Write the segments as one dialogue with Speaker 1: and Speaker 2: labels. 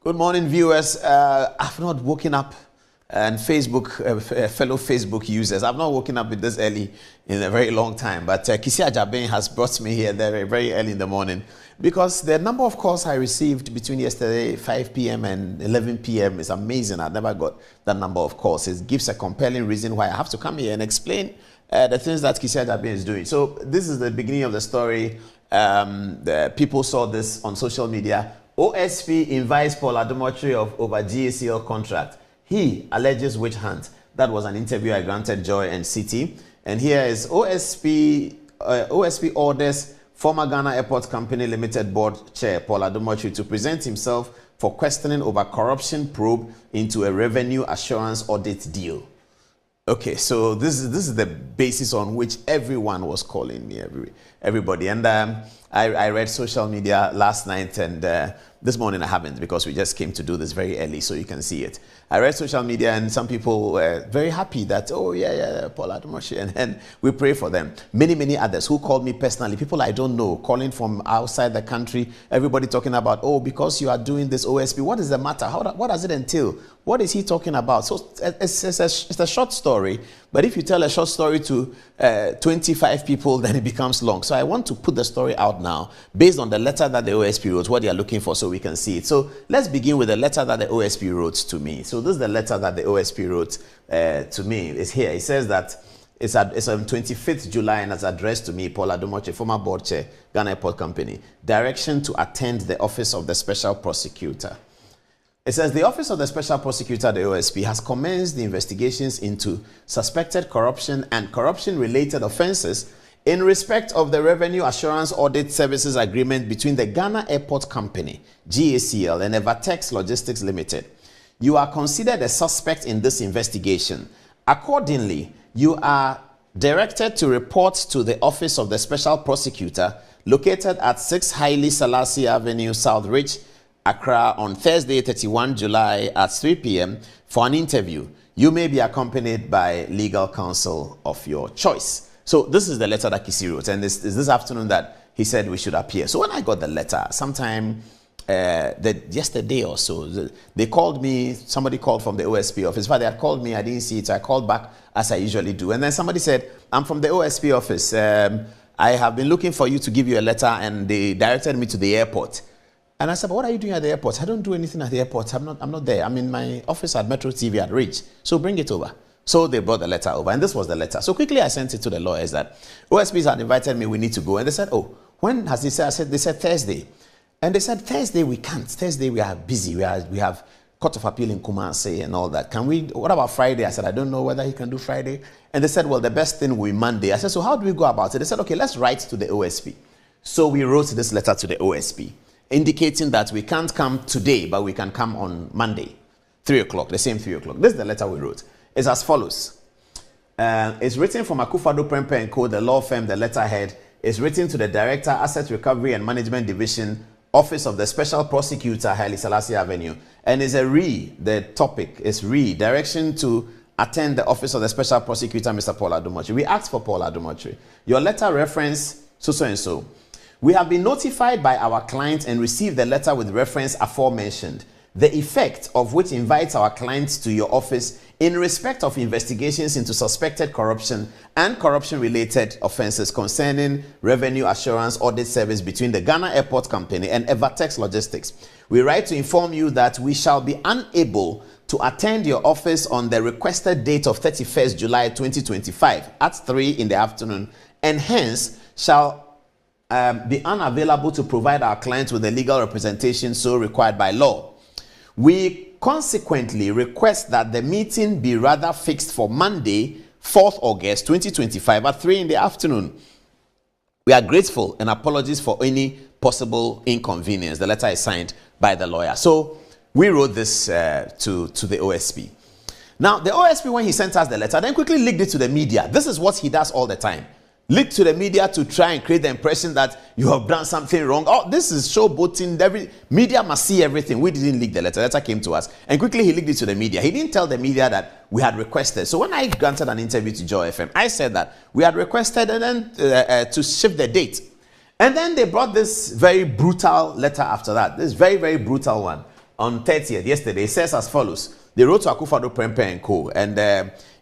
Speaker 1: Good morning, viewers. I've not woken up, and fellow Facebook users, I've not woken up with this early in a very long time. But Kisi Ajaben has brought me here very, very early in the morning because the number of calls I received between yesterday 5 p.m. and 11 p.m. is amazing. I've never got that number of calls. It gives a compelling reason why I have to come here and explain the things that Kisi Ajaben is doing. So this is the beginning of the story. The people saw this on social media. OSP invites Paul Adom Otchere of over GACL contract. He alleges witch hunt. That was an interview I granted Joy and City. And here is OSP orders former Ghana Airport Company Limited Board Chair Paul Adom Otchere to present himself for questioning over corruption probe into a revenue assurance audit deal. Okay, so this is the basis on which everyone was calling me, everybody. And I read social media last night, and this morning I haven't because we just came to do this very early so you can see it. I read social media and some people were very happy that, oh yeah, Paul Adom Otchere, and then we pray for them. Many others who called me personally, people I don't know, calling from outside the country, everybody talking about, oh, because you are doing this OSP, what is the matter? What does it entail? What is he talking about? So it's a short story, but if you tell a short story to 25 people, then it becomes long. So I want to put the story out now based on the letter that the OSP wrote, what they are looking for, so we can see it. So let's begin with the letter that the OSP wrote to me. So this is the letter that the OSP wrote to me. It's here. It says that it's on 25th July and it's addressed to me, Paul Adom Otchere, former board chair, Ghana Airport Company. Direction to attend the Office of the Special Prosecutor. It says the Office of the Special Prosecutor, the OSP, has commenced the investigations into suspected corruption and corruption-related offences in respect of the Revenue Assurance Audit Services Agreement between the Ghana Airport Company, GACL, and Evertex Logistics Limited. You are considered a suspect in this investigation. Accordingly, you are directed to report to the Office of the Special Prosecutor located at 6 Haile Selassie Avenue, South Ridge, Accra, on Thursday, 31 July at 3 p.m. for an interview. You may be accompanied by legal counsel of your choice. So this is the letter that Kisi wrote, and this afternoon that he said we should appear. So when I got the letter, sometime yesterday or so, they called me. Somebody called from the OSP office. But they had called me, I didn't see it, so I called back as I usually do. And then somebody said, I'm from the OSP office. I have been looking for you to give you a letter, and they directed me to the airport. And I said, but what are you doing at the airport? I don't do anything at the airport. I'm not there. I'm in my office at Metro TV at Ridge. So bring it over. So they brought the letter over, and this was the letter. So quickly I sent it to the lawyers that OSPs had invited me, we need to go. And they said, oh, when has he said? They said Thursday. And they said, Thursday we can't. Thursday we are busy. We have Court of Appeal in Kumasi and all that. What about Friday? I said, I don't know whether he can do Friday. And they said, well, the best thing will be Monday. I said, so how do we go about it? They said, okay, let's write to the OSP. So we wrote this letter to the OSP, indicating that we can't come today, but we can come on Monday, 3 o'clock, the same 3 o'clock. This is the letter we wrote. It's as follows. It's written from Akufado Prempeh & Co., the law firm, the letterhead. It's written to the Director, Asset Recovery and Management Division, Office of the Special Prosecutor, Haile Selassie Avenue. And it's the topic is direction to attend the Office of the Special Prosecutor, Mr. Paul Adom Otchere. We asked for Paul Adom Otchere. Your letter reference so and so. We have been notified by our client and received the letter with reference aforementioned, the effect of which invites our clients to your office in respect of investigations into suspected corruption and corruption-related offences concerning revenue assurance audit service between the Ghana Airport Company and Evertex Logistics. We write to inform you that we shall be unable to attend your office on the requested date of 31st July 2025 at 3 in the afternoon, and hence shall be unavailable to provide our clients with the legal representation so required by law. We consequently request that the meeting be rather fixed for Monday, 4th August 2025 at 3 in the afternoon. We are grateful and apologies for any possible inconvenience. The letter is signed by the lawyer. So we wrote this to the OSP. Now, the OSP, when he sent us the letter, then quickly leaked it to the media. This is what he does all the time. Leak to the media to try and create the impression that you have done something wrong. Oh, this is showboating. Every media must see everything. We didn't leak the letter. The letter came to us. And quickly he leaked it to the media. He didn't tell the media that we had requested. So when I granted an interview to Joy FM, I said that we had requested and then to shift the date. And then they brought this very brutal letter after that. This very, very brutal one. on 30th, yesterday. It says as follows. They wrote to Akufo-Addo Prempeh and Co. And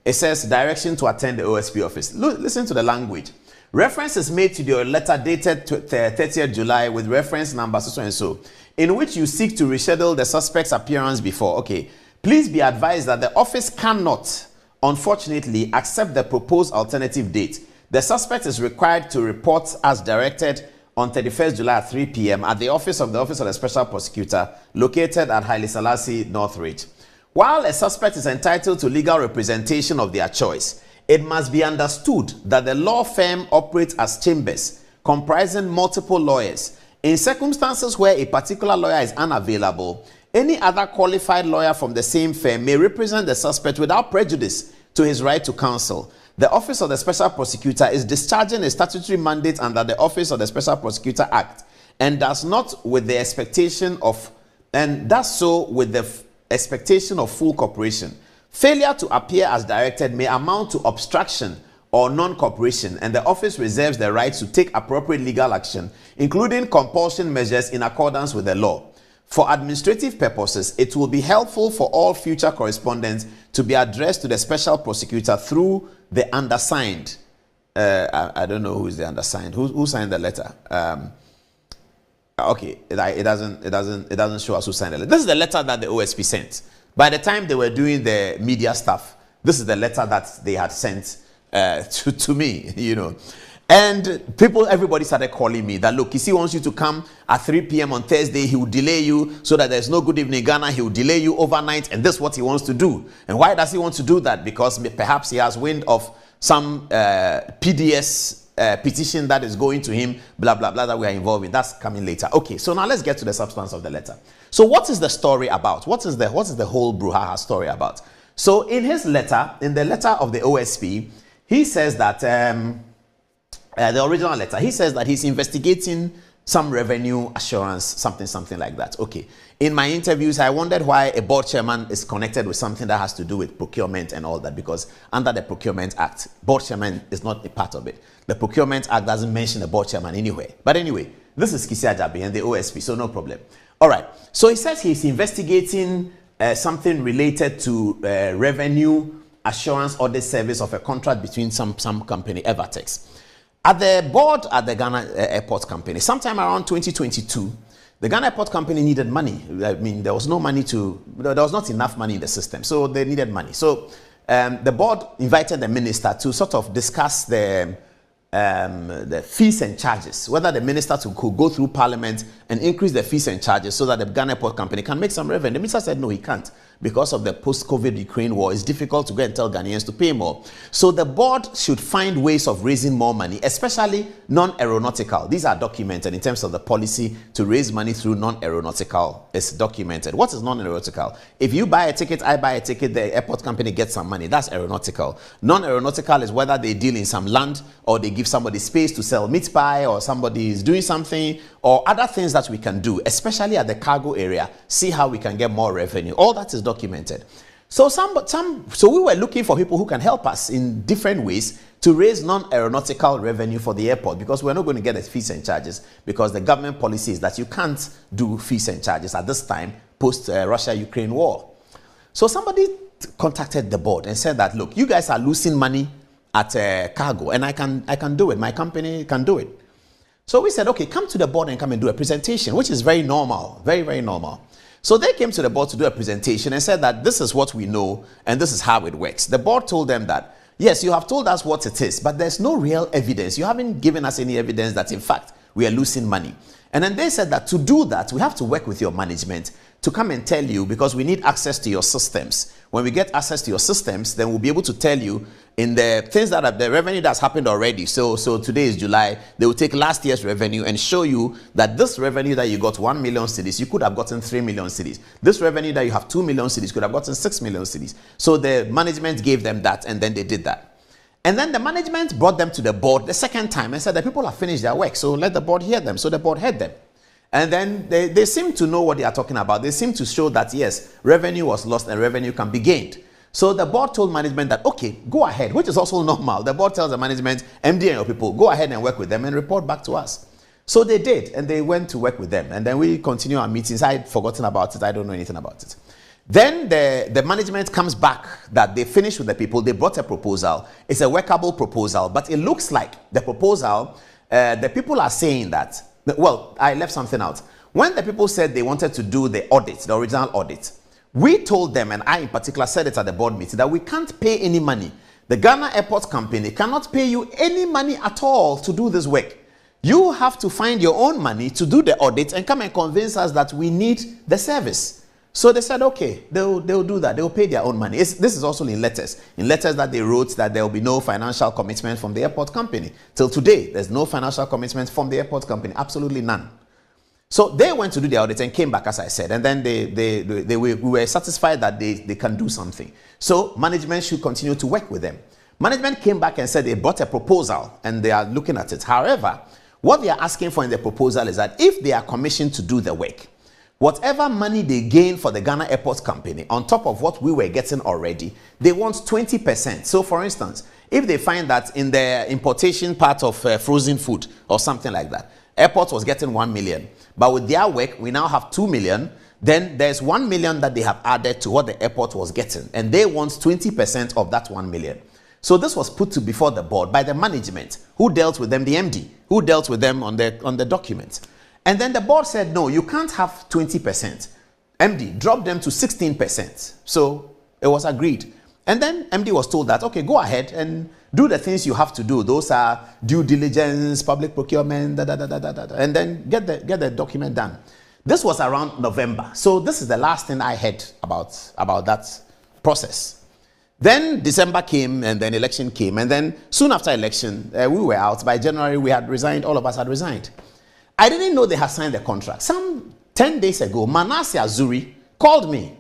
Speaker 1: it says direction to attend the OSP office. Listen to the language. Reference is made to your letter dated 30th July with reference number so and so, in which you seek to reschedule the suspect's appearance before. Okay. Please be advised that the office cannot, unfortunately, accept the proposed alternative date. The suspect is required to report as directed on 31st July at 3 p.m. at the Office of the Special Prosecutor, located at Haile Selassie, Northridge. While a suspect is entitled to legal representation of their choice, it must be understood that the law firm operates as chambers, comprising multiple lawyers. In circumstances where a particular lawyer is unavailable, any other qualified lawyer from the same firm may represent the suspect without prejudice to his right to counsel. The Office of the Special Prosecutor is discharging a statutory mandate under the Office of the Special Prosecutor Act and does so with the expectation of full cooperation. Failure to appear as directed may amount to obstruction or non-cooperation, and the office reserves the right to take appropriate legal action, including compulsion measures in accordance with the law. For administrative purposes, it will be helpful for all future correspondence to be addressed to the special prosecutor through the undersigned. I don't know who is the undersigned. Who signed the letter? Okay, it doesn't show us who signed the letter. This is the letter that the OSP sent. By the time they were doing the media stuff, this is the letter that they had sent to me, you know. And everybody started calling me that, look, Kisi wants you to come at 3 p.m. on Thursday. He will delay you so that there's no Good Evening Ghana. He will delay you overnight. And this is what he wants to do. And why does he want to do that? Because perhaps he has wind of some PDS petition that is going to him, blah, blah, blah, that we are involved in. That's coming later. Okay, so now let's get to the substance of the letter. So what is the story about? What is the whole brouhaha story about? So in his letter, in the letter of the OSP, he says that... the original letter, he says that he's investigating some revenue assurance, something like that. Okay. In my interviews, I wondered why a board chairman is connected with something that has to do with procurement and all that, because under the Procurement Act, board chairman is not a part of it. The Procurement Act doesn't mention a board chairman anywhere. But anyway, this is Kisi Ajabe and the OSP, so no problem. All right. So he says he's investigating something related to revenue assurance audit service of a contract between some company, Evertex. At the board at the Ghana Airport Company, sometime around 2022, the Ghana Airport Company needed money. I mean, there was not enough money in the system, so they needed money. So the board invited the minister to sort of discuss the fees and charges, whether the minister could go through parliament and increase the fees and charges so that the Ghana Airport Company can make some revenue. The minister said no, he can't. Because of the post-COVID Ukraine war, it's difficult to go and tell Ghanaians to pay more. So the board should find ways of raising more money, especially non-aeronautical. These are documented in terms of the policy to raise money through non-aeronautical. It's documented. What is non-aeronautical? If you buy a ticket, I buy a ticket, the airport company gets some money. That's aeronautical. Non-aeronautical is whether they deal in some land or they give somebody space to sell meat pie, or somebody is doing something, or other things that we can do, especially at the cargo area. See how we can get more revenue. All that is documented. So we were looking for people who can help us in different ways to raise non-aeronautical revenue for the airport, because we're not going to get the fees and charges, because the government policy is that you can't do fees and charges at this time post Russia-Ukraine war. So somebody contacted the board and said that, look, you guys are losing money at cargo, and I can do it. My company can do it. So we said, okay, come to the board and come and do a presentation, which is very normal, very, very normal. So they came to the board to do a presentation and said that this is what we know and this is how it works. The board told them that, yes, you have told us what it is, but there's no real evidence. You haven't given us any evidence that, in fact, we are losing money. And then they said that to do that, we have to work with your management to come and tell you, because we need access to your systems. When we get access to your systems, then we'll be able to tell you in the things that are the revenue that's happened already. So today is July. They will take last year's revenue and show you that this revenue that you got 1 million cedis, you could have gotten 3 million cedis. This revenue that you have 2 million cedis could have gotten 6 million cedis. So the management gave them that, and then they did that. And then the management brought them to the board the second time and said that people have finished their work, so let the board hear them. So the board heard them. And then they seem to know what they are talking about. They seem to show that, yes, revenue was lost and revenue can be gained. So the board told management that, okay, go ahead, which is also normal. The board tells the management, MD and your people, go ahead and work with them and report back to us. So they did, and they went to work with them. And then we continue our meetings. I had forgotten about it. I don't know anything about it. Then the management comes back that they finished with the people. They brought a proposal. It's a workable proposal, but it looks like the proposal, the people are saying that, well, I left something out. When the people said they wanted to do the audit, the original audit, we told them, and I in particular said it at the board meeting, that we can't pay any money. The Ghana Airport Company cannot pay you any money at all to do this work. You have to find your own money to do the audit and come and convince us that we need the service. So they said, okay, they'll do that. They'll pay their own money. This is also in letters. In letters that they wrote that there will be no financial commitment from the airport company. Till today, there's no financial commitment from the airport company. Absolutely none. So they went to do the audit and came back, as I said. And then we were satisfied that they can do something. So management should continue to work with them. Management came back and said they brought a proposal and they are looking at it. However, what they are asking for in the proposal is that if they are commissioned to do the work, whatever money they gain for the Ghana Airport Company, on top of what we were getting already, they want 20%. So for instance, if they find that in the importation part of frozen food or something like that, airport was getting 1 million, but with their work, we now have 2 million, then there's 1 million that they have added to what the airport was getting, and they want 20% of that 1 million. So this was put to before the board by the management, who dealt with them, the MD, who dealt with them on the document. And then the board said, no, you can't have 20%. MD dropped them to 16%. So it was agreed. And then MD was told that, okay, go ahead and do the things you have to do. Those are due diligence, public procurement, and then get the document done. This was around November. So this is the last thing I heard about that process. Then December came, and then election came. And then soon after election, we were out. By January, we had resigned. All of us had resigned. I didn't know they had signed the contract. Some 10 days ago, Manasseh Azuri called me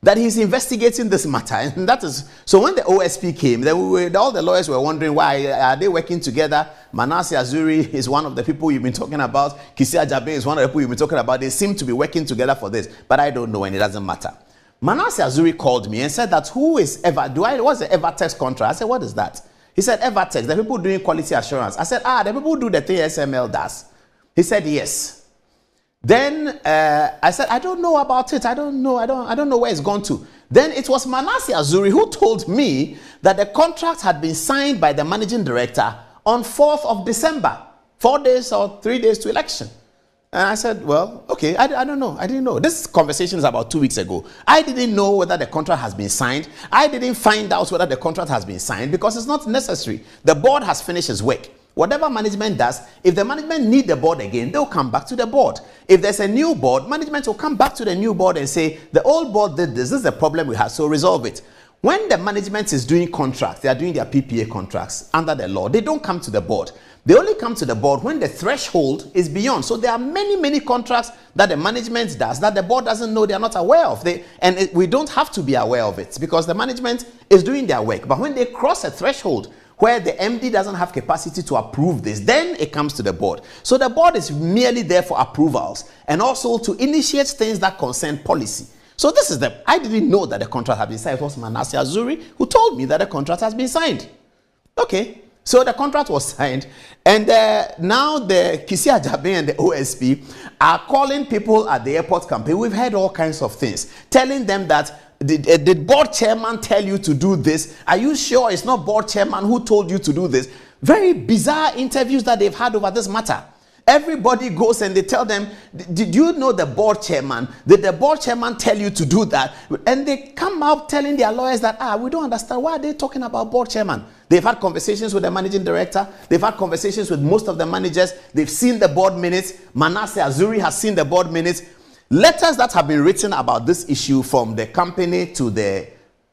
Speaker 1: that he's investigating this matter. And that is, so when the OSP came, then all the lawyers were wondering, why are they working together? Manasseh Azuri is one of the people you've been talking about. Kisi Ajabe is one of the people you've been talking about. They seem to be working together for this, but I don't know, and it doesn't matter. Manasseh Azuri called me and said that, what's the Evertex contract? I said, what is that? He said, Evertex, the people doing quality assurance. I said, the people who do the thing SML does. He said, yes. Then I said, I don't know about it. I don't know where it's gone to. Then it was Manasseh Azuri who told me that the contract had been signed by the managing director on 4th of December, 4 days or 3 days to election. And I said, well, okay, I don't know. I didn't know. This conversation is about 2 weeks ago. I didn't know whether the contract has been signed. I didn't find out whether the contract has been signed because it's not necessary. The board has finished its work. Whatever management does, if the management need the board again, they'll come back to the board. If there's a new board, management will come back to the new board and say, the old board did this. This is the problem we have, so resolve it. When the management is doing contracts, they are doing their PPA contracts under the law, they don't come to the board. They only come to the board when the threshold is beyond. So there are many contracts that the management does that the board doesn't know, they are not aware of. We don't have to be aware of it because the management is doing their work. But when they cross a threshold where the MD doesn't have capacity to approve this, then it comes to the board. So the board is merely there for approvals and also to initiate things that concern policy. So this is I didn't know that the contract had been signed. It was Manasseh Azuri who told me that the contract has been signed. Okay, so the contract was signed, and now the Kisi Ajabe and the OSP are calling people at the airport company. We've heard all kinds of things, telling them that, did board chairman tell you to do this? Are you sure it's not board chairman who told you to do this? Very bizarre interviews that they've had over this matter. Everybody goes and they tell them, did you know the board chairman? Did the board chairman tell you to do that? And they come out telling their lawyers that, we don't understand. Why are they talking about board chairman? They've had conversations with the managing director. They've had conversations with most of the managers. They've seen the board minutes. Manasseh Azuri has seen the board minutes. Letters that have been written about this issue from the company to the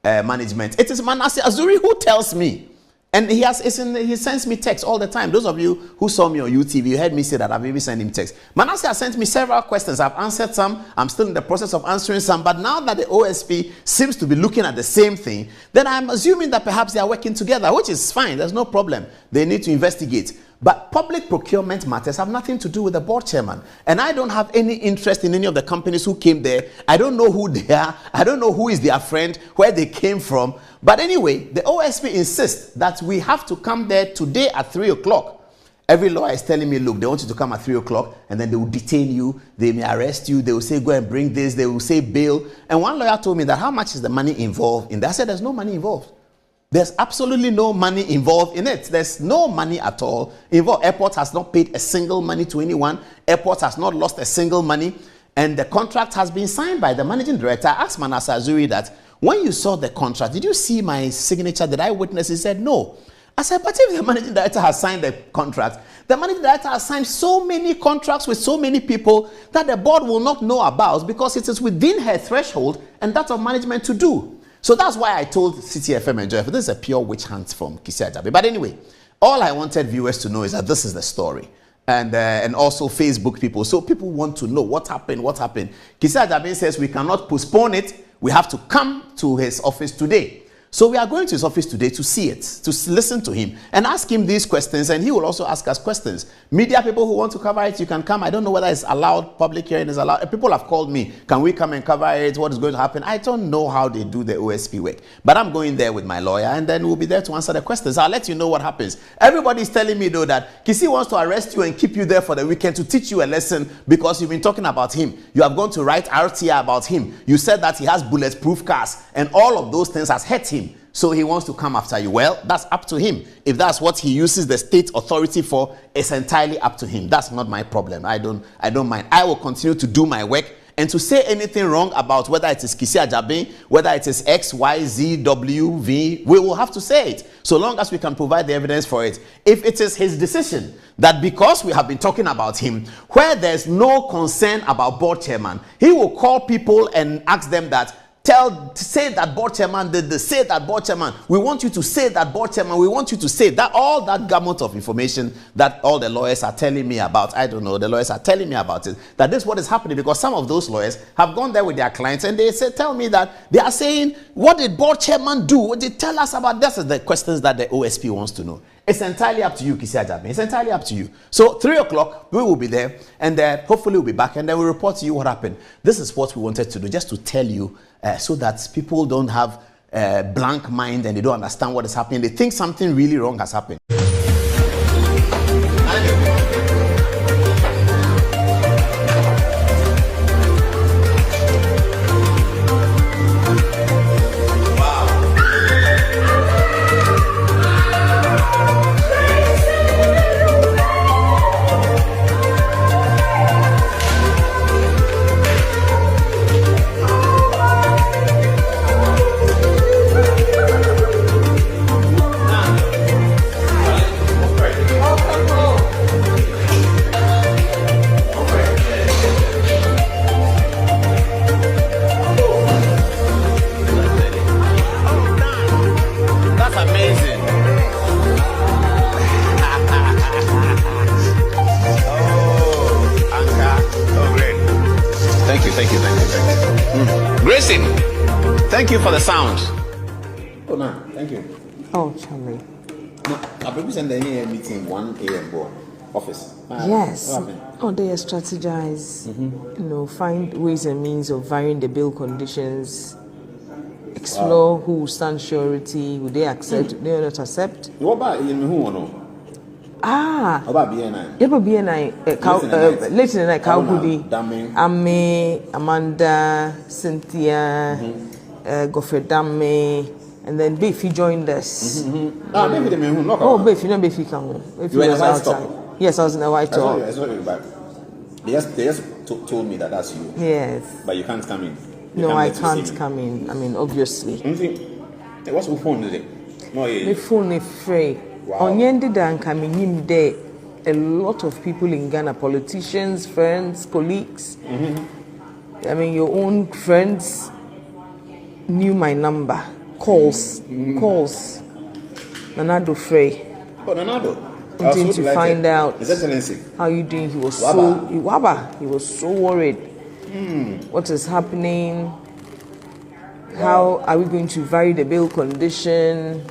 Speaker 1: management. It is Manasseh Azuri who tells me. And he sends me texts all the time. Those of you who saw me on YouTube, you heard me say that I've even sent him texts. Manasseh has sent me several questions. I've answered some. I'm still in the process of answering some. But now that the OSP seems to be looking at the same thing, then I'm assuming that perhaps they are working together, which is fine. There's no problem. They need to investigate. But public procurement matters have nothing to do with the board chairman. And I don't have any interest in any of the companies who came there. I don't know who they are. I don't know who is their friend, where they came from. But anyway, the OSP insists that we have to come there today at 3 o'clock Every lawyer is telling me, look, they want you to come at 3 o'clock, and then they will detain you, they may arrest you, they will say, go and bring this, they will say bail. And one lawyer told me that, how much is the money involved in that? I said, there's no money involved. There's absolutely no money involved in it. There's no money at all involved. Airport has not paid a single money to anyone. Airport has not lost a single money. And the contract has been signed by the managing director. I asked Manasa Azuri that, when you saw the contract, did you see my signature? Did I witness? He said, no. I said, but if the managing director has signed the contract, the managing director has signed so many contracts with so many people that the board will not know about, because it is within her threshold and that of management to do. So that's why I told CTFM and Joy, this is a pure witch hunt from Kisi Ajabe. But anyway, all I wanted viewers to know is that this is the story. And also Facebook people. So people want to know what happened. Kisi Ajabe says we cannot postpone it. We have to come to his office today. So we are going to his office today to see it, to listen to him and ask him these questions, and he will also ask us questions. Media people who want to cover it, you can come. I don't know whether it's allowed, public hearing is allowed. People have called me, can we come and cover it? What is going to happen? I don't know how they do the OSP work, but I'm going there with my lawyer, and then we'll be there to answer the questions. I'll let you know what happens. Everybody's telling me, though, that Kisi wants to arrest you and keep you there for the weekend to teach you a lesson because you've been talking about him. You have gone to write RTI about him. You said that he has bulletproof cars, and all of those things has hurt him. So he wants to come after you. Well, that's up to him. If that's what he uses the state authority for, it's entirely up to him. That's not my problem. I don't mind. I will continue to do my work, and to say anything wrong about whether it is Kisi Ajabe, whether it is X, Y, Z, W, V, we will have to say it, so long as we can provide the evidence for it. If it is his decision that because we have been talking about him, where there's no concern about board chairman, he will call people and ask them that, say that board chairman did this, say that board chairman, we want you to say that board chairman, we want you to say that, all that gamut of information that all the lawyers are telling me about. I don't know, the lawyers are telling me about it, that this is what is happening, because some of those lawyers have gone there with their clients and they say, tell me that they are saying, what did board chairman do? What did they tell us about this? Is the questions that the OSP wants to know. It's entirely up to you, Kisi Ajabe. It's entirely up to you. So 3 o'clock, we will be there, and hopefully we'll be back, and then we'll report to you what happened. This is what we wanted to do, just to tell you, so that people don't have a blank mind and they don't understand what is happening. They think something really wrong has happened. Thank you for the sound. Oh, man, thank you.
Speaker 2: Oh, Charlie.
Speaker 1: No, I represent the meeting 1 a.m. office.
Speaker 2: Yes. Oh, they strategize, find ways and means of varying the bail conditions, explore who will stand surety, will they accept, will they not accept.
Speaker 1: What about who or no?
Speaker 2: What
Speaker 1: about BNI?
Speaker 2: Yeah, but BNI, late in the night, Kaugudi, Ame, Amanda, Cynthia, Godfrey Dame, and then Beefy joined us. Beefy, no Beefy come home.
Speaker 1: You were in a white top?
Speaker 2: Yes, I was in a white top.
Speaker 1: I saw you back. They just told me that that's you.
Speaker 2: Yes.
Speaker 1: But you can't come in.
Speaker 2: No, I can't come in. I mean, obviously.
Speaker 1: What's your phone today?
Speaker 2: My phone is free. On Yendidan coming there, a lot of people in Ghana, politicians, friends, colleagues. I mean, your own friends knew my number. Calls. Nanado Frey.
Speaker 1: Oh, Nanado.
Speaker 2: Wanting to find out
Speaker 1: His Excellency
Speaker 2: how you doing. He was he was so worried. What is happening? How are we going to vary the bail condition?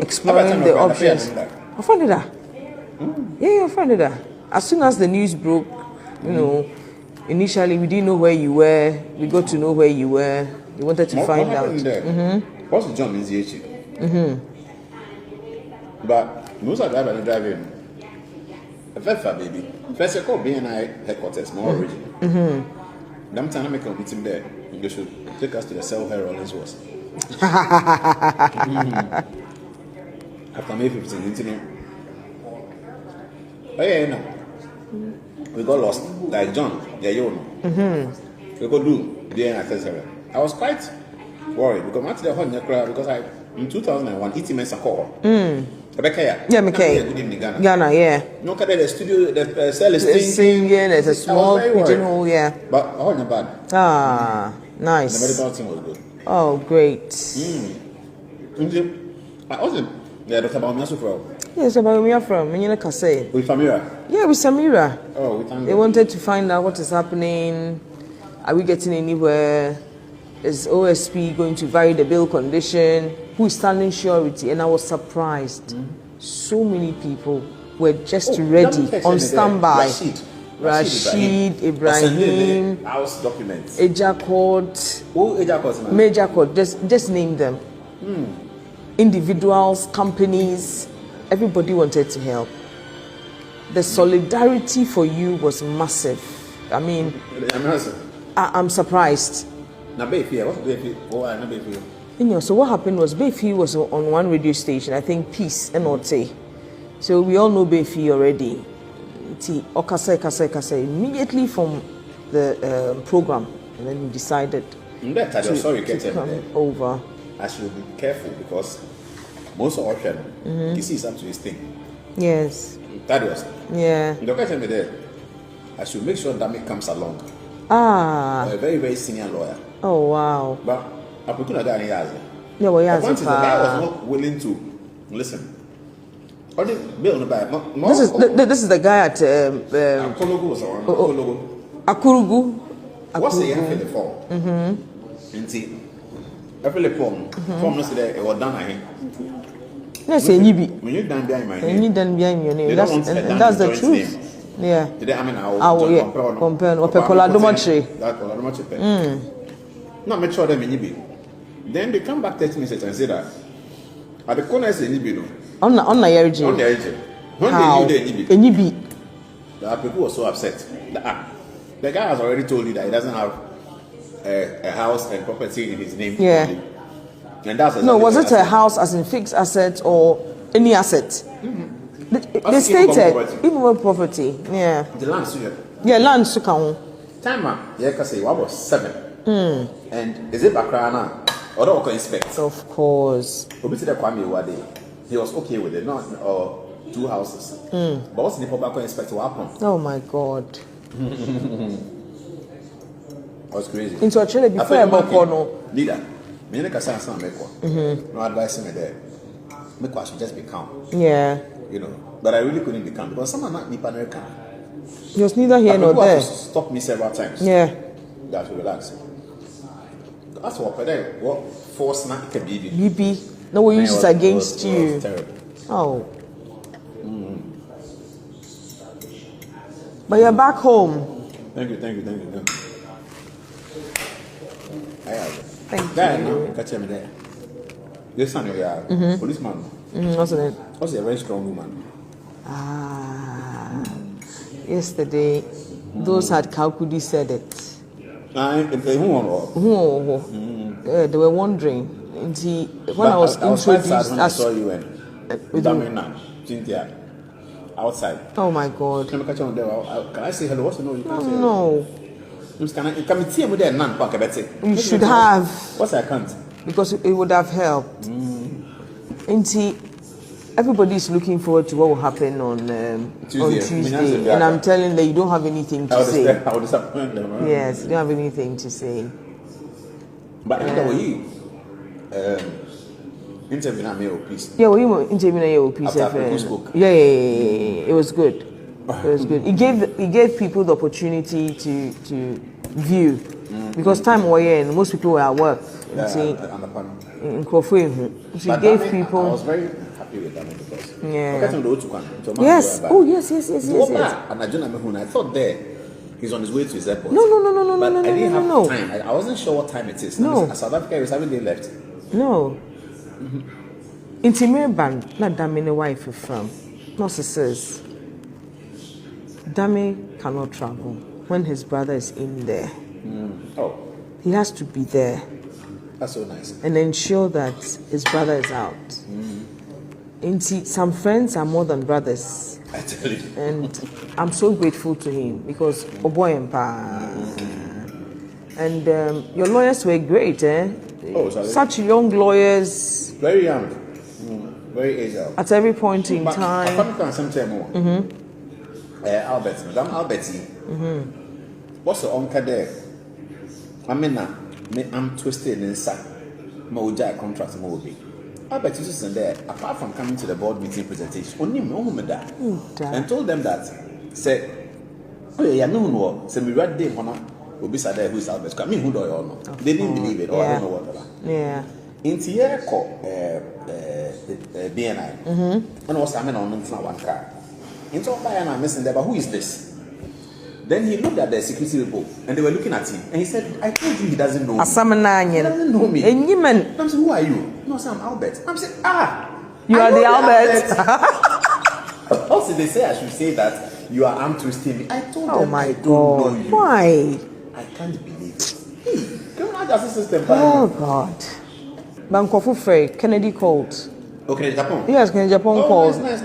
Speaker 2: Exploring the options. I found it that. Yeah, I found it that. As soon as the news broke, initially we didn't know where you were. We got to know where you were. We wanted to find out.
Speaker 1: What's the jump in the But most of the driving. Vefa, baby. First, I call BNI headquarters, more original. Them time I make a meeting there. You should take us to the Cell Herald as well. After May 15th, internet. Oh, yeah, no. We got lost. Like John, you know. We could do BNI headquarters. I was quite worried because I'm the whole crowd because in 2001, it meant a call.
Speaker 2: Yeah, McKay.
Speaker 1: Good evening, Ghana.
Speaker 2: Ghana, yeah.
Speaker 1: No, the studio, the cell is
Speaker 2: singing. There's a small pigeonhole, yeah.
Speaker 1: But all not bad.
Speaker 2: Ah, nice.
Speaker 1: The medical team was good.
Speaker 2: Oh, great.
Speaker 1: I also, yeah, Dr. Baumia from.
Speaker 2: Yes, about where you're from. Menyina Kase.
Speaker 1: With Samira.
Speaker 2: Yeah, with Samira.
Speaker 1: Oh, we thank
Speaker 2: They wanted to find out what is happening. Are we getting anywhere? Is OSP going to vary the bail condition? Who is standing surety? And I was surprised. So many people were just ready, on standby. Rashid, Ibrahim,
Speaker 1: house documents.
Speaker 2: Ejakot.
Speaker 1: Oh, Ejakot.
Speaker 2: Major court. Just name them. Individuals, companies, everybody wanted to help. The solidarity for you was massive. I mean, I'm surprised.
Speaker 1: Now, Bayfield, what's Bayfield? Oh, I know Bayfield.
Speaker 2: You know, so what happened was Bayfield was on one radio station, I think Peace and Ote. So we all know Bayfield already. Okase, immediately from the program, and then we decided to come over.
Speaker 1: I should be careful because most of our channel, this is up to his thing.
Speaker 2: Yes.
Speaker 1: That was.
Speaker 2: Yeah.
Speaker 1: The question me there, I should make sure that comes along. A very, very senior lawyer.
Speaker 2: Oh, wow.
Speaker 1: But I put a guy in Yazzie.
Speaker 2: Yeah, well, yeah.
Speaker 1: The guy was not willing to listen.
Speaker 2: This is the guy at Akurugu.
Speaker 1: What's the year for the form? Every form no say that it was done here.
Speaker 2: Let's say
Speaker 1: when you done behind my name.
Speaker 2: You done behind your name. That's the truth. Yeah.
Speaker 1: Today I mean
Speaker 2: compare Adom Otchere.
Speaker 1: That Adom Otchere. No, make sure them in then they come back 30 minutes and say that at the corner say Nibi
Speaker 2: on the Yerji.
Speaker 1: On the Yerji. When they knew the
Speaker 2: Nibi.
Speaker 1: The people were so upset. The guy has already told you that he doesn't have a house and property in his name.
Speaker 2: Yeah.
Speaker 1: And that's
Speaker 2: no, was it a house as in fixed asset or any asset? They stated even property. Yeah.
Speaker 1: The land suit.
Speaker 2: Yeah, land suit. Time
Speaker 1: yeah, because what was 7. And is it Bakrana or don't inspect?
Speaker 2: Of course.
Speaker 1: He was okay with it, not 2 houses. But what's the back inspect what happened?
Speaker 2: Oh my God.
Speaker 1: Was crazy.
Speaker 2: Into a trailer before I bought no
Speaker 1: leader. Me and Kassan make no advice me there. Make I should just be calm.
Speaker 2: Yeah.
Speaker 1: You know, but I really couldn't be calm because someone not Nipa American.
Speaker 2: He was neither here nor there.
Speaker 1: Stopped me several times.
Speaker 2: Yeah.
Speaker 1: That to relax. That's what force not can be.
Speaker 2: BP. No, we use it against you.
Speaker 1: It was terrible.
Speaker 2: Oh. But you're back home.
Speaker 1: Thank you.
Speaker 2: Thank you.
Speaker 1: Catch him there. This son of a policeman.
Speaker 2: Wasn't it?
Speaker 1: Was a very strong woman.
Speaker 2: Yesterday, those had Kalkudi said it.
Speaker 1: They
Speaker 2: were wondering. When I was introduced,
Speaker 1: I saw you and Cynthia outside.
Speaker 2: Oh my God!
Speaker 1: Can I say hello? What's the name?
Speaker 2: No. You should have.
Speaker 1: What's I can't?
Speaker 2: Because it would have helped. Everybody is looking forward to what will happen on Tuesday. And I'm telling them you don't have anything to say.
Speaker 1: I would disappoint them.
Speaker 2: Yes, you don't have anything to say.
Speaker 1: But you interview na mayor peace.
Speaker 2: Yeah, we interview na mayor peace. Yeah. It was good. It was good. It gave people the opportunity to view because time was here and most people were at work. In Kofu, so it gave people.
Speaker 1: I was very happy with that because
Speaker 2: yes. Oh yes.
Speaker 1: And I thought he's on his way to his airport.
Speaker 2: No.
Speaker 1: But I didn't have time. I wasn't sure what time it is.
Speaker 2: No.
Speaker 1: South Africa is having day left.
Speaker 2: No. Intimate band, not that many wife from. No sisters. Dame cannot travel when his brother is in there.
Speaker 1: Oh.
Speaker 2: He has to be there.
Speaker 1: That's so nice.
Speaker 2: And ensure that his brother is out. Some friends are more than brothers.
Speaker 1: I tell you.
Speaker 2: And I'm so grateful to him because and your lawyers were great, eh?
Speaker 1: Oh, sorry.
Speaker 2: Such young lawyers.
Speaker 1: Very young. Very agile.
Speaker 2: At every point in time.
Speaker 1: Albert, Madame Alberti. What's the uncle there? I'm twisted inside. Moja contract movie. Albert is in there, apart from coming to the board meeting presentation, only that. And told them that, say, oh, yeah, no, say, me read day, Hona, will be sad who's Albert. I mean, who do you know? They didn't believe it, or I don't know what.
Speaker 2: Yeah.
Speaker 1: In Tier BNI, and was coming on one car. In top by I'm missing there, but who is this? Then he looked at the security report and they were looking at him and he said, I told you he doesn't know me. He doesn't know me. And I'm saying, who are you? No, sir, I'm Albert. I'm saying,
Speaker 2: you are the Albert.
Speaker 1: Also, they say I should say that you are arm twisting me. I told them I don't know you.
Speaker 2: Why?
Speaker 1: I can't believe it. Hey, criminal justice system.
Speaker 2: Oh, God. Bankofu Frey, Kennedy called.
Speaker 1: Okay, Japan.
Speaker 2: Yes, Japan called.
Speaker 1: Nice.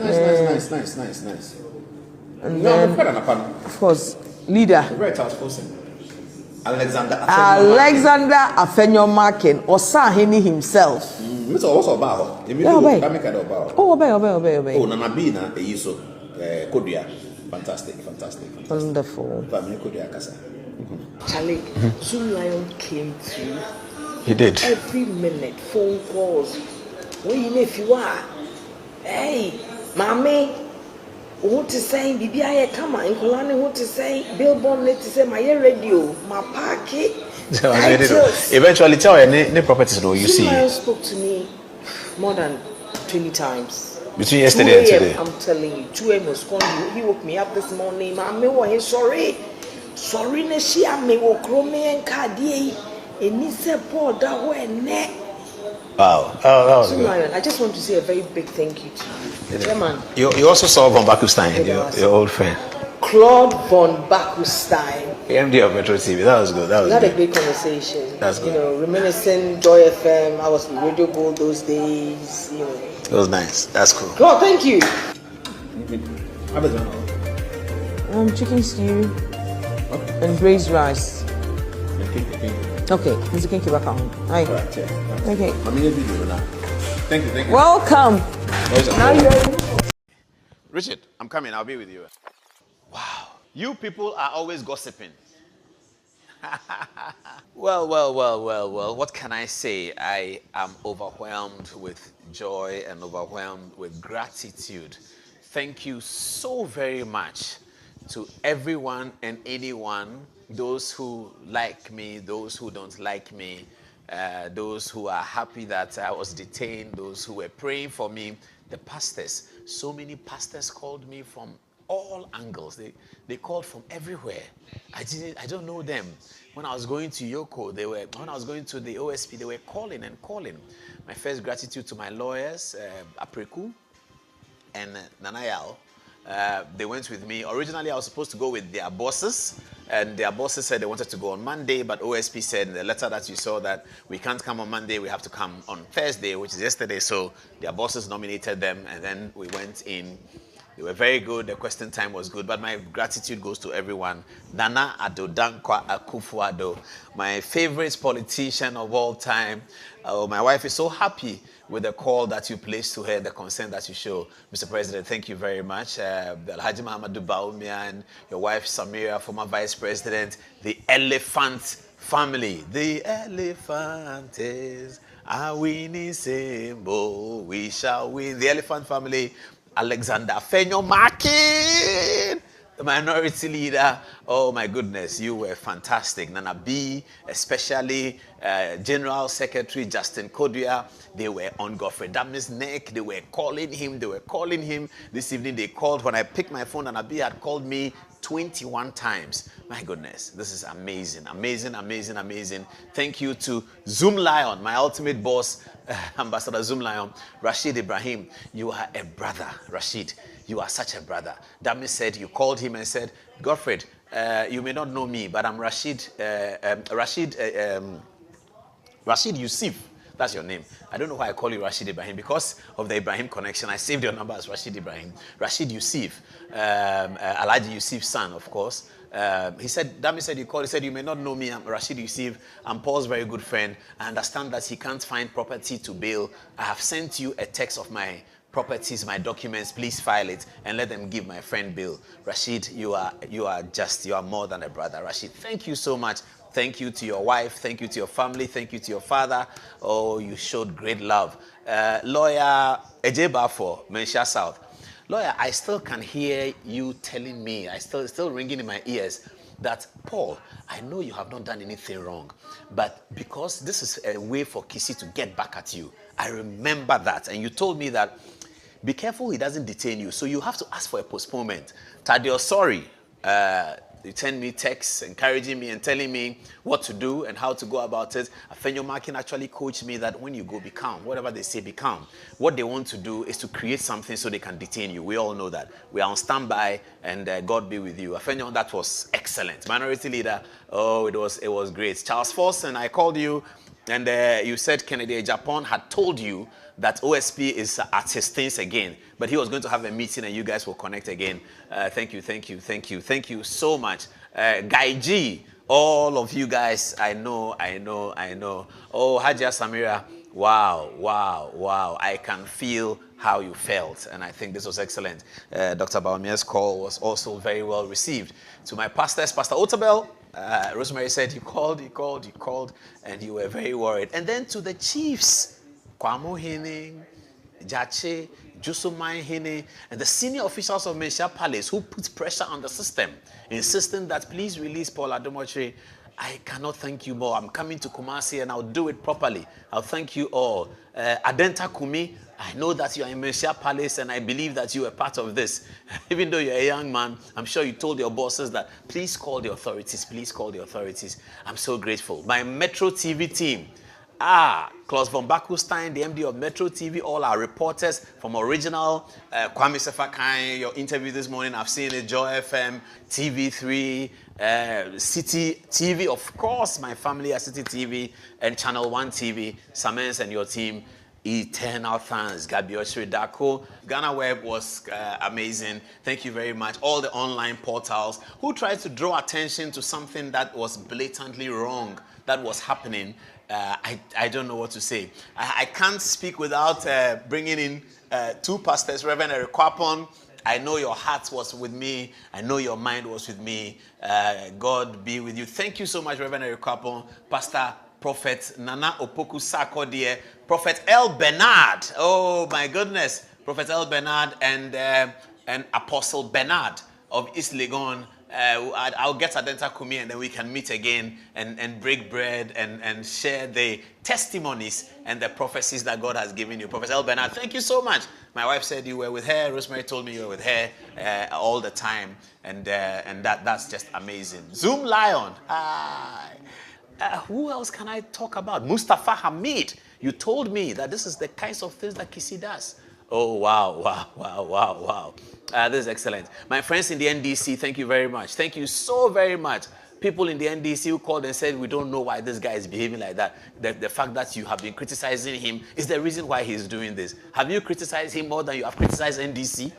Speaker 2: And then, of course, leader.
Speaker 1: Alexander
Speaker 2: Afenyo Markin, or Sahini himself.
Speaker 1: Mr. Also about him.
Speaker 2: Obey.
Speaker 1: Oh, Namabina, a Yiso, Kodia. Fantastic.
Speaker 2: Wonderful.
Speaker 3: Charlie, Zoom Lion came through.
Speaker 1: He did.
Speaker 3: Every minute, phone calls. Well, you know if you are. Hey, mommy. What to say? Bibi aye come on. Nkolane what to say? Billboard need to say my radio, my party.
Speaker 1: Eventually, tell any properties though you see.
Speaker 3: Lion spoke to me more than 20 times.
Speaker 1: Between yesterday and today.
Speaker 3: I'm telling you, 2 a.m. was gone. He woke me up this morning. Mommy, what? Sorry, ne she ame wo krome en kadie. Eni se Paul that way ne.
Speaker 1: Wow. Oh, that was good.
Speaker 3: I just want to say a very big thank you to you. Chairman.
Speaker 1: You also saw Von Backenstein, your old friend.
Speaker 3: Claude Von Backenstein.
Speaker 1: MD of Metro TV. That was good.
Speaker 3: We had a great conversation.
Speaker 1: That's good.
Speaker 3: You know, reminiscing Joy FM. I was with Radio Gold those days. You know.
Speaker 1: It was nice. That's cool.
Speaker 3: Claude, thank you.
Speaker 2: Chicken stew and braised rice. Okay, Mr. Kinky back home. Hi. Okay.
Speaker 1: Thank you.
Speaker 2: Welcome. Now you're.
Speaker 1: Richard, I'm coming. I'll be with you. Wow. You people are always gossiping. Well. What can I say? I am overwhelmed with joy and overwhelmed with gratitude. Thank you so very much to everyone and anyone, those who like me, those who don't like me, those who are happy that I was detained, those who were praying for me, the pastors. So many pastors called me from all angles. They called from everywhere. I don't know them. When I was going to Yoko, when I was going to the OSP, they were calling and calling. My first gratitude to my lawyers, Apreku and Nanayal. They went with me. Originally, I was supposed to go with their bosses, and their bosses said they wanted to go on Monday, but OSP said in the letter that you saw that we can't come on Monday, we have to come on Thursday, which is yesterday. So their bosses nominated them, and then we went in. They were very good. The question time was good, but my gratitude goes to everyone. Nana Addo Dankwa Akufo-Addo, my favorite politician of all time. My wife is so happy with the call that you placed to her, the concern that you show. Mr. President, thank you very much. Alhaji Mahamadou Baumia and your wife Samira, former Vice President, the Elephant family. The elephant is a winning symbol. We shall win. The Elephant family. Alexander Afenyo Markin, the minority leader. Oh my goodness, you were fantastic. Nana B, especially General Secretary Justin Kodua, they were on Godfrey Damne's neck. They were calling him. This evening they called. When I picked my phone, and Abi had called me 21 times. My goodness, this is amazing. Thank you to Zoom Lion, my ultimate boss, Ambassador Zoom Lion, Rashid Ibrahim. You are a brother, Rashid. You are such a brother. Dami said you called him and said, Godfred, you may not know me, but I'm Rashid Yusuf. That's your name. I don't know why I call you Rashid Ibrahim. Because of the Ibrahim connection, I saved your number as Rashid Ibrahim. Rashid Yusuf, Alhaji Yusuf's son, of course. Dami said you called. He said, you may not know me. I'm Rashid Yusuf. I'm Paul's very good friend. I understand that he can't find property to bail. I have sent you a text of my properties, my documents. Please file it and let them give my friend bail. Rashid, you are more than a brother. Rashid, thank you so much. Thank you to your wife. Thank you to your family. Thank you to your father. Oh, you showed great love. Lawyer Eje Bafo, Mensha South. Lawyer, I still can hear you telling me, still ringing in my ears, that, Paul, I know you have not done anything wrong, but because this is a way for Kisi to get back at you, I remember that. And you told me that, be careful he doesn't detain you, so you have to ask for a postponement. Tadio, sorry. You send me texts encouraging me and telling me what to do and how to go about it. Afenyo Markin actually coached me that when you go, be calm. Whatever they say, be calm. What they want to do is to create something so they can detain you. We all know that. We are on standby, and God be with you. Afenyo, that was excellent. Minority Leader, oh, it was great. Charles Forson, I called you, and you said Kennedy Japan had told you that OSP is at his things again, but he was going to have a meeting and you guys will connect again. Thank you so much. Guy G, all of you guys, I know. Oh, Hajia Samira, wow. I can feel how you felt, and I think this was excellent. Dr. Baumia's call was also very well received. To my pastors, Pastor Otabel, Rosemary said you called, and you were very worried. And then to the chiefs, Kwamo Hene, Jache, Jusumai Hene, and the senior officials of Mensha Palace who put pressure on the system, insisting that please release Paul Adom Otchere. I cannot thank you more. I'm coming to Kumasi and I'll do it properly. I'll thank you all. Adenta Kumi, I know that you are in Mensha Palace and I believe that you are part of this. Even though you're a young man, I'm sure you told your bosses that please call the authorities. I'm so grateful. My Metro TV team, Klaus von Bakustein, the MD of Metro TV, all our reporters from original, Kwame Sefakai, your interview this morning, I've seen it, Joy FM, TV3, City TV, of course, my family at City TV, and Channel 1 TV, Samens and your team, eternal thanks. Gabi Otchere Dako. Ghana Web was amazing. Thank you very much. All the online portals who tried to draw attention to something that was blatantly wrong, that was happening. I don't know what to say. I can't speak without bringing in two pastors, Reverend Eric Kwapon. I know your heart was with me. I know your mind was with me. God be with you. Thank you so much, Reverend Eric Kwapon, Pastor Prophet Nana Opoku Sarkodie, Prophet El Bernard. Oh my goodness, Prophet El Bernard and Apostle Bernard of East Legon. I'll get Adenta Kumi and then we can meet again and break bread and share the testimonies and the prophecies that God has given you. Prophet El Bernard, thank you so much. My wife said you were with her. Rosemary told me you were with her all the time, and that's just amazing. Zoom Lion. Who else can I talk about? Mustafa Hamid. You told me that this is the kinds of things that Kisi does. Oh, wow. This is excellent. My friends in the NDC, thank you very much. Thank you so very much. People in the NDC who called and said, we don't know why this guy is behaving like that. The fact that you have been criticizing him is the reason why he's doing this. Have you criticized him more than you have criticized NDC?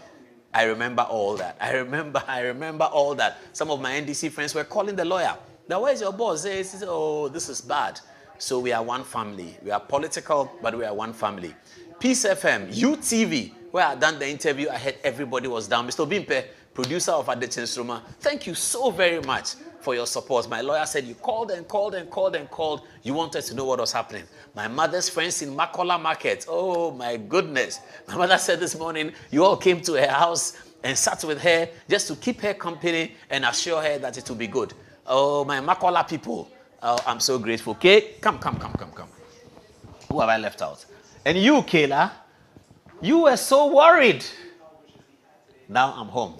Speaker 1: I remember all that. I remember all that. Some of my NDC friends were calling the lawyer. Now, where's your boss? He says, oh, this is bad. So we are one family. We are political, but we are one family. Peace FM, UTV, where I done the interview, I heard everybody was down. Mr. Bimpe, producer of Adechen Stroma, thank you so very much for your support. My lawyer said you called and called. You wanted to know what was happening. My mother's friends in Makola Market, oh my goodness. My mother said this morning, you all came to her house and sat with her just to keep her company and assure her that it will be good. Oh, my Makola people, Oh, I'm so grateful. Okay, come. Who have I left out? And you, Kayla, you were so worried. Now I'm home.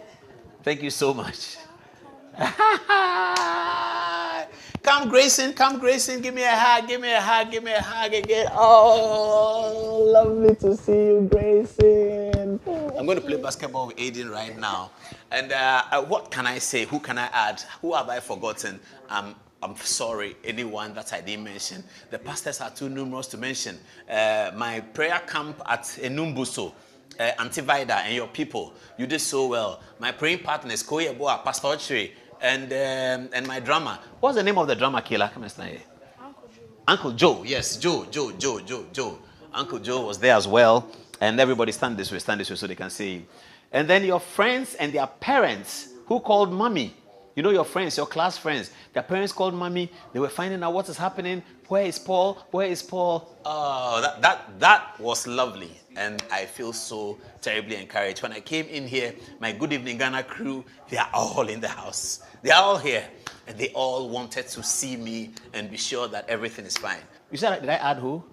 Speaker 1: Thank you so much. Come, Grayson, give me a hug again. Oh, lovely to see you, Grayson. I'm going to play basketball with Aiden right now. And what can I say? Who can I add? Who have I forgotten? I'm sorry, anyone that I didn't mention. The pastors are too numerous to mention. My prayer camp at Enumbuso. Antivida and your people, you did so well. My praying partners, Koyeboa, Pastor Otchere, and my drummer. What's the name of the drummer, Kayla? Come and stand here. Uncle Joe. Yes, Joe. Uncle Joe was there as well. And everybody stand this way so they can see you. And then your friends and their parents who called mommy. You know your friends, your class friends. Their parents called mommy. They were finding out what is happening. Where is Paul? Oh, that was lovely. And I feel so terribly encouraged. When I came in here, my Good Evening Ghana crew, they are all in the house. They are all here. And they all wanted to see me and be sure that everything is fine. You said, did I add who?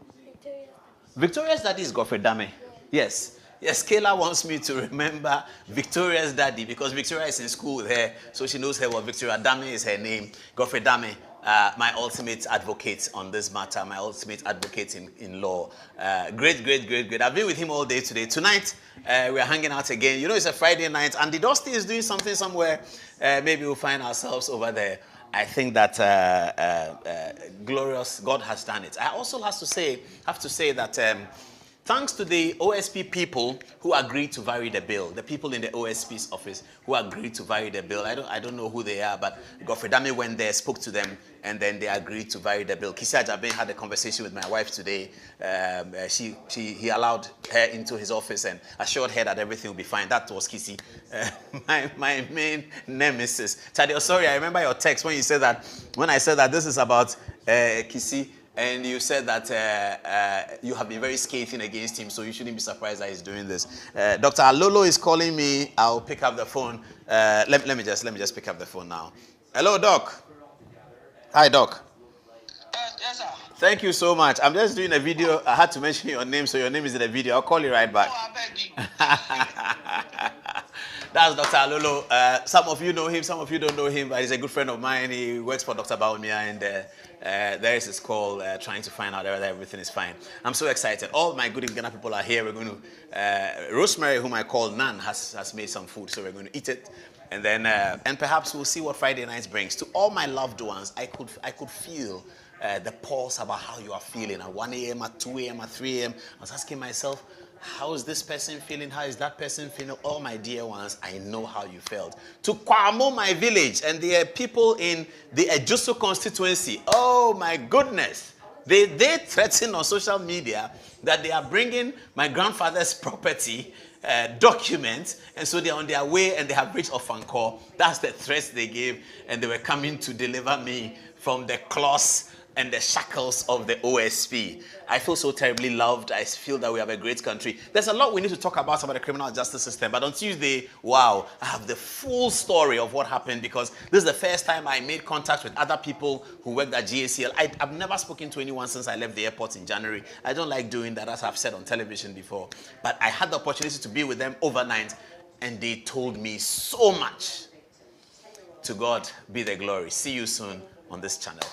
Speaker 1: Victoria's daddy is Godfrey Dame. Yes, Kayla wants me to remember Victoria's daddy because Victoria is in school with her, so she knows her well. Victoria Dame is her name. Godfrey Dame, my ultimate advocate on this matter, my ultimate advocate in law. Great. I've been with him all day today. Tonight, we're hanging out again. You know, it's a Friday night, and the Dusty is doing something somewhere. Maybe we'll find ourselves over there. I think that glorious God has done it. I also have to say that thanks to the OSP people who agreed to vary the bill, the people in the OSP's office who agreed to vary the bill. I don't know who they are, but Godfrey Dame went there, spoke to them, and then they agreed to vary the bill. Kisi Ajaben had a conversation with my wife today. He allowed her into his office and assured her that everything will be fine. That was Kisi, my main nemesis. Tadio, sorry, I remember your text when I said that this is about Kisi. And you said that you have been very scathing against him, so you shouldn't be surprised that he's doing this. Dr. Alolo is calling me. I'll pick up the phone. Let me just pick up the phone now. Hello, Doc. Hi, Doc.
Speaker 4: Yes, sir.
Speaker 1: Thank you so much. I'm just doing a video. I had to mention your name, so your name is in the video. I'll call you right back.
Speaker 4: Oh, I beg you.
Speaker 1: That's Dr. Alolo. Some of you know him, some of you don't know him, but he's a good friend of mine. He works for Dr. Baumia, and there is his call trying to find out whether everything is fine. I'm so excited. All my good Ghana people are here. We're going to, Rosemary, whom I call Nan, has made some food, so we're going to eat it. And then, and perhaps we'll see what Friday night brings. To all my loved ones, I could feel the pulse about how you are feeling at 1 a.m., at 2 a.m., at 3 a.m. I was asking myself, how is this person feeling? How is that person feeling? All my dear ones, I know how you felt. To Kwamo, my village, and the people in the Ejuso constituency, oh my goodness. They threaten on social media that they are bringing my grandfather's property documents, and so they're on their way and they have reached Ofankor. That's the threats they gave, and they were coming to deliver me from the claws and the shackles of the OSP. I feel so terribly loved. I feel that we have a great country. There's a lot we need to talk about the criminal justice system, but on Tuesday, wow, I have the full story of what happened because this is the first time I made contact with other people who worked at GACL. I've never spoken to anyone since I left the airport in January. I don't like doing that, as I've said on television before, but I had the opportunity to be with them overnight, and they told me so much. To God be the glory. See you soon on this channel.